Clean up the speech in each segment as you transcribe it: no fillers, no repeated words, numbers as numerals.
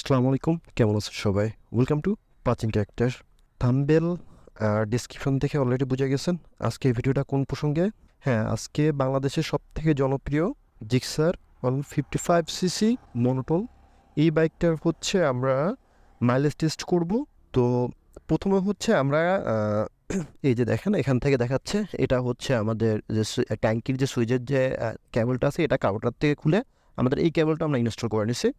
আসসালামু আলাইকুম, কেমন আছেন সবাই? ওয়েলকাম টু প্রাচীন ক্যারেক্টার। থাম্বনেল ডিসক্রিপশন দেখে অলরেডি বুঝে গেছেন আজকে এই ভিডিওটা কোন প্রসঙ্গে। হ্যাঁ, আজকে বাংলাদেশের সবথেকে জনপ্রিয় জিক্সার 155 সিসি মনোটন এই বাইকটার হচ্ছে আমরা মাইলেজ টেস্ট করব। তো প্রথমে হচ্ছে আমরা এই যে দেখেন এখান থেকে দেখাচ্ছে, এটা হচ্ছে আমাদের যে ট্যাঙ্কির যে সুইচের যে কেবলটা আছে, এটা কাউটার থেকে খুলে আমাদের এই কেবলটা আমরা ইনস্টল করে নিছি।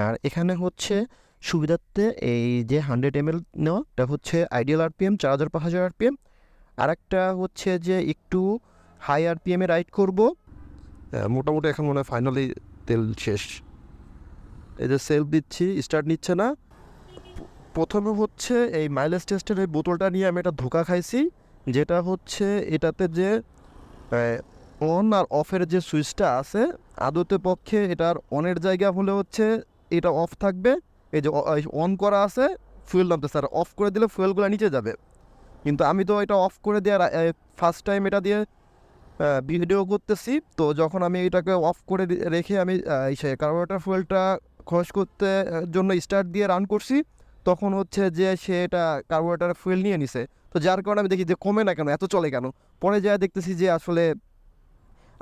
আর এখানে হচ্ছে সুবিধার্থে এই যে 100 ml নেওয়া, এটা হচ্ছে আইডিয়াল আরপিএম 4000-5000 আরপিএম। আর একটা হচ্ছে যে একটু হাই আরপিএমে রাইড করব। মোটামুটি এখন মনে হয় ফাইনালি তেল শেষ। এই যে সেলফ দিচ্ছি, স্টার্ট নিচ্ছে না। প্রথমে হচ্ছে এই মাইলেজ টেস্টের এই বোতলটা নিয়ে আমি একটা ধোঁকা খাইছি, যেটা হচ্ছে এটাতে যে অন আর অফের যে সুইচটা আছে, আদতে পক্ষে এটার অনের জায়গা হলে হচ্ছে এটা অফ থাকবে। এই যে অন করা আছে, ফুয়েল নামতেছে, আর অফ করে দিলে ফুয়েলগুলো নিচে যাবে। কিন্তু আমি তো এটা অফ করে দেওয়ার ফার্স্ট টাইম এটা দিয়ে ভিডিও করতেছি, তো যখন আমি এটাকে অফ করে রেখে আমি কার্বোরেটর ফুয়েলটা খরচ করতে জন্য স্টার্ট দিয়ে রান করছি, তখন হচ্ছে যে সে এটা কার্বোরেটর ফুয়েল নিয়ে নিছে। তো যার কারণে আমি দেখি যে কমে না কেন, এত চলে কেন। পরে যা দেখতেছি যে আসলে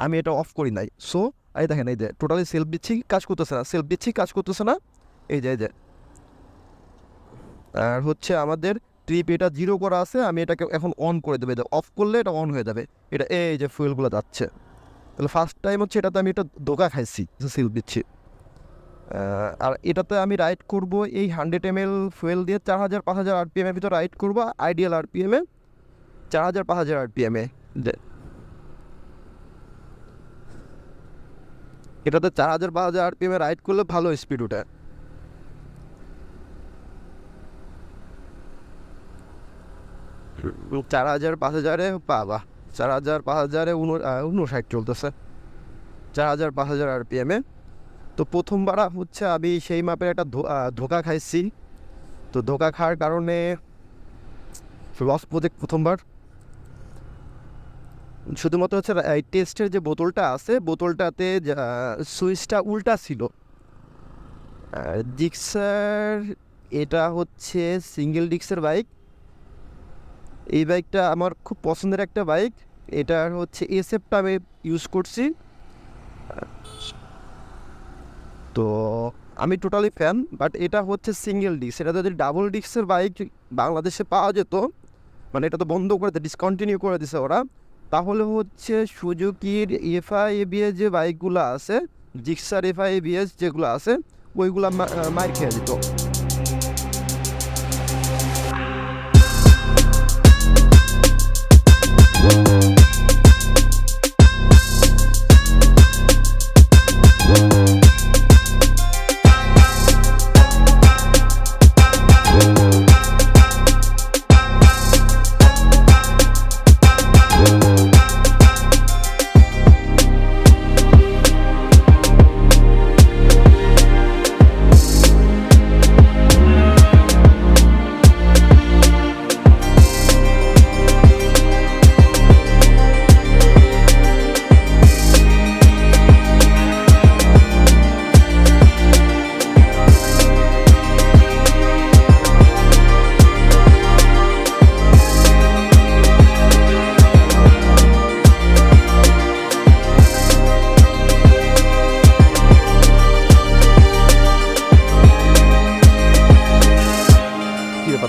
আমি এটা অফ করি নাই। সো এই দেখেন, এই যে টোটালি সেলফ দিচ্ছি, কাজ করতেছে না, সেলফ দিচ্ছি, কাজ করতেছে না। এই যে আর হচ্ছে আমাদের ট্রিপ এটা জিরো করা আছে, আমি এটাকে এখন অন করে দেবে, অফ করলে এটা অন হয়ে যাবে। এটা এই যে ফুয়েলগুলো যাচ্ছে। তাহলে ফার্স্ট টাইম হচ্ছে এটাতে আমি এটা ধোকা খাইছি, সেলফ দিচ্ছি। আর এটাতে আমি রাইড করব এই 100 ml ফুয়েল দিয়ে 4000-5000 আরপিএমের ভিতরে রাইড করবো, আইডিয়াল আরপিএমে 4000-5000 আরপিএমে। এটাতে 4000-5000 আরপিএমে রাইড করলে ভালো স্পিড ওঠে। 4000-5000-এ বাবা, 4000-5000-এ 59 চলতেছে, 4000-5000 আরপিএমে। তো প্রথমবার হচ্ছে আমি সেই মাপের একটা ধোকা খাইছি। তো ধোকা খাওয়ার কারণে লস প্রজেক্ট প্রথমবার। শুধুমাত্র হচ্ছে এই টেস্টের যে বোতলটা আছে, বোতলটাতে সুইচটা উল্টা ছিল। ডিক্সার এটা হচ্ছে সিঙ্গেল ডিক্সের বাইক। এই বাইকটা আমার খুব পছন্দের একটা বাইক। এটার হচ্ছে এসএফটা আমি ইউজ করছি। তো আমি টোটালি ফ্যান, বাট এটা হচ্ছে সিঙ্গেল ডিস্ক। এটা যদি ডাবল ডিস্কের বাইক বাংলাদেশে পাওয়া যেত, মানে এটা তো বন্ধ করে ডিসকন্টিনিউ করে দিছে ওরা, তাহলে হচ্ছে সুজুকির এফআই এবিএস যে বাইকগুলো আছে, জিক্সার এফআই এবিএস যেগুলো আছে, ওইগুলো মার খেয়ে দিত।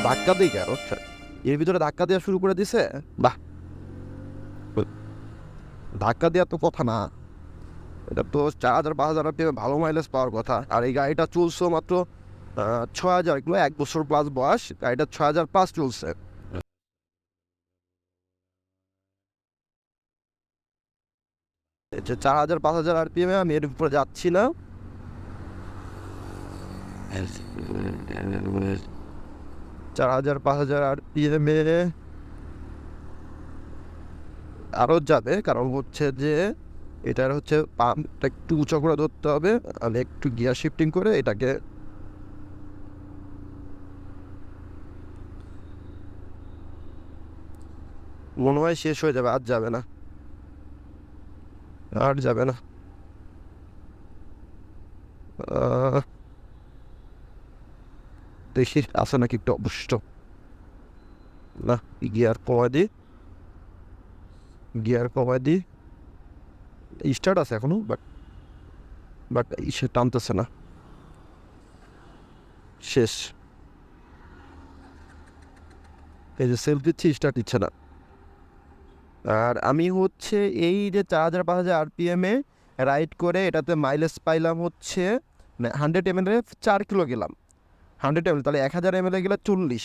ধাক্কা দিই কেন, এর ভিতরে ধাক্কা দেওয়া শুরু করে দিছে। বাহ, ধাক্কা দেওয়ার তো কথা না, এটা তো 4000-5000 আরপিএমে ভালো মাইলেজ পাওয়ার কথা। আর এই গাড়িটা চলছে মাত্র 6000 কিলো, 1 বছর প্লাস বয়স, গাড়িটা 6000+ চলছে। 4000-5000 আরপিএমে আমি এর উপরে যাচ্ছি না। 4000-5000 আরপিএমে আরও যাবে, কারণ হচ্ছে যে এটার হচ্ছে পাম্পটা একটু উঁচু করে ধরতে হবে। আমি একটু গিয়ার শিফটিং করে এটাকে মনে হয় শেষ হয়ে যাবে, আর যাবে না, আর যাবে না। দেখি আছে নাকি একটু অবশিষ্ট। না, গিয়ার কমায় দিই স্টার্ট আছে এখনো, বাট সে টানতেছে না, শেষ। এই যে সেলফ দিচ্ছি, স্টার্ট দিচ্ছে না। আর আমি হচ্ছে এই যে 4000-5000 RPM-এ রাইড করে এটাতে মাইলেজ পাইলাম হচ্ছে 100 ml 4 কিলো গেলাম। 100 ml তাহলে 1000 ml গেলে 40।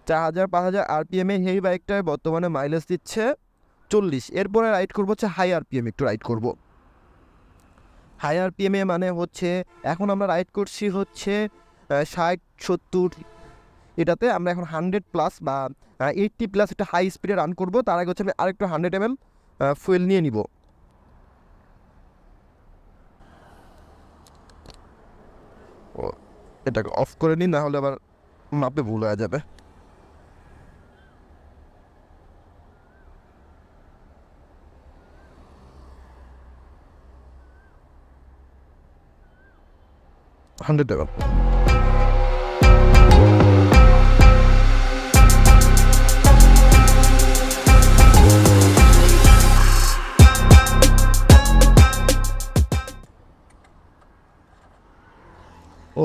4000-5000 RPM-এ এই বাইকটায় বর্তমানে মাইলেজ দিচ্ছে 40। এরপরে রাইড করবো হচ্ছে হাই RPM, একটু রাইড করব। হাই RPM-এ মানে হচ্ছে এখন আমরা রাইড করছি হচ্ছে 60-70, এটাতে আমরা এখন 100+ বা 80+ একটা হাই স্পিডে রান করব। তার আগে হচ্ছে আমি আরেকটু 100 ml ফুয়েল নিয়ে নিব। ও, এটাকে অফ করে নিই, না হলে আবার মাপে ভুল হয়ে যাবে। Hundred ml।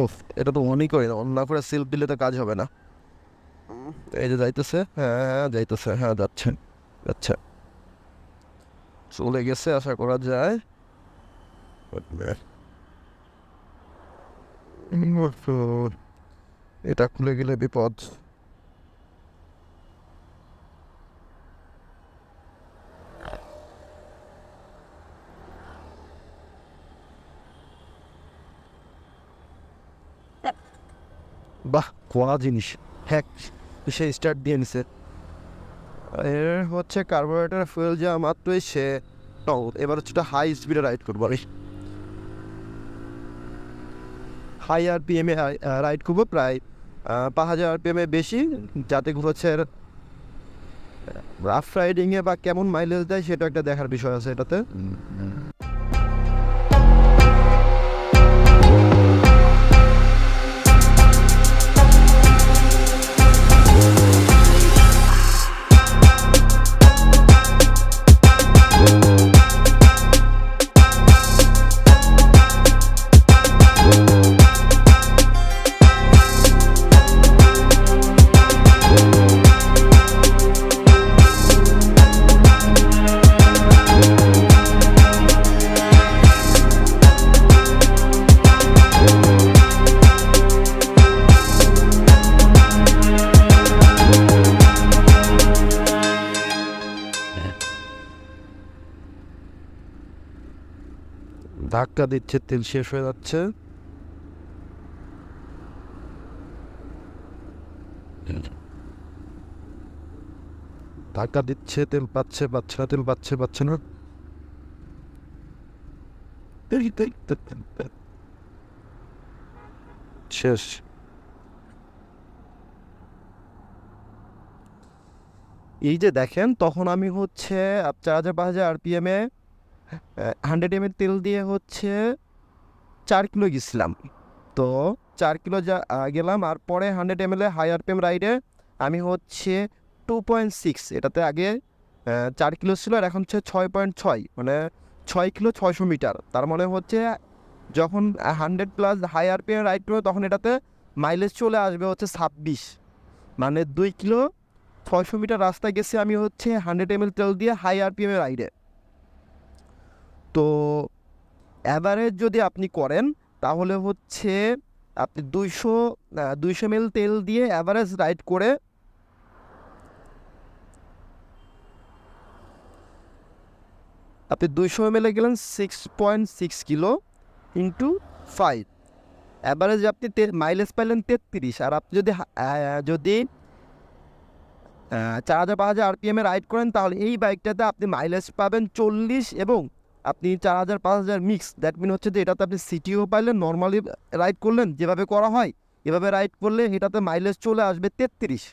ওফ, এটা তো অনই করি না, অন না করে সেলফ দিলে তো কাজ হবে না। এই যে যাইতেছে, হ্যাঁ যাইতেছে, হ্যাঁ যাচ্ছে। আচ্ছা, চলে গেছে আশা করা যায়। এটা খুলে গেলে বিপদ। বাহ, কোয়া জিনিস, হ্যাক। সে স্টার্ট দিয়ে নিছে। এর হচ্ছে কার্বোরেটর ফুয়েল যা মাত্রই সে এবার হচ্ছে হাই স্পিডে রাইড করবো আমি। হাই RPM-এ রাইড করবো, প্রায় 5000 RPM-এ বেশি, যাতে হচ্ছে রাফ রাইডিংয়ে বা কেমন মাইলেজ দেয় সেটা একটা দেখার বিষয় আছে এটাতে। ধাক্কা দিচ্ছে, তেল শেষ হয়ে যাচ্ছে। ধাক্কা দিচ্ছে, তেল পাচ্ছে না, তেল পাচ্ছে না। শেষ। এই যে দেখেন, তখন আমি হচ্ছে 4000-5000 RPM-এ 100 ml তেল দিয়ে হচ্ছে 4 কিলো গেছিলাম। তো 4 কিলো গেলাম, আর পরে 100 ml হাই RPM রাইডে আমি হচ্ছে 2.6, এটাতে আগে 4 কিলো ছিল, আর এখন হচ্ছে 6.6, মানে 6 কিলো 600 মিটার। তার মানে হচ্ছে যখন 100+ হাই RPM রাইড করবে তখন এটাতে মাইলেজ চলে আসবে হচ্ছে 26, মানে 2 কিলো 600 মিটার রাস্তায় গেছি আমি হচ্ছে 100 ml তেল দিয়ে হাই RPM রাইডে। তো অ্যাভারেজ যদি আপনি করেন তাহলে হচ্ছে আপনি 200 ml তেল দিয়ে অ্যাভারেজ রাইড করে আপনি 200 ml গেলেন 6.6 কিলো ইন্টু 5, অ্যাভারেজ আপনি মাইলেজ পাইলেন 33। আর আপনি যদি 4000-5000 RPM-এ রাইড করেন তাহলে এই বাইকটাতে আপনি মাইলেজ পাবেন 40, এবং আপনি 4000-5000 মিক্স, দ্যাট মিন হচ্ছে যে এটাতে আপনি সিটিও পাইলেন, নর্মালি রাইড করলেন যেভাবে করা হয় এভাবে রাইড করলে এটাতে মাইলেজ চলে আসবে 33।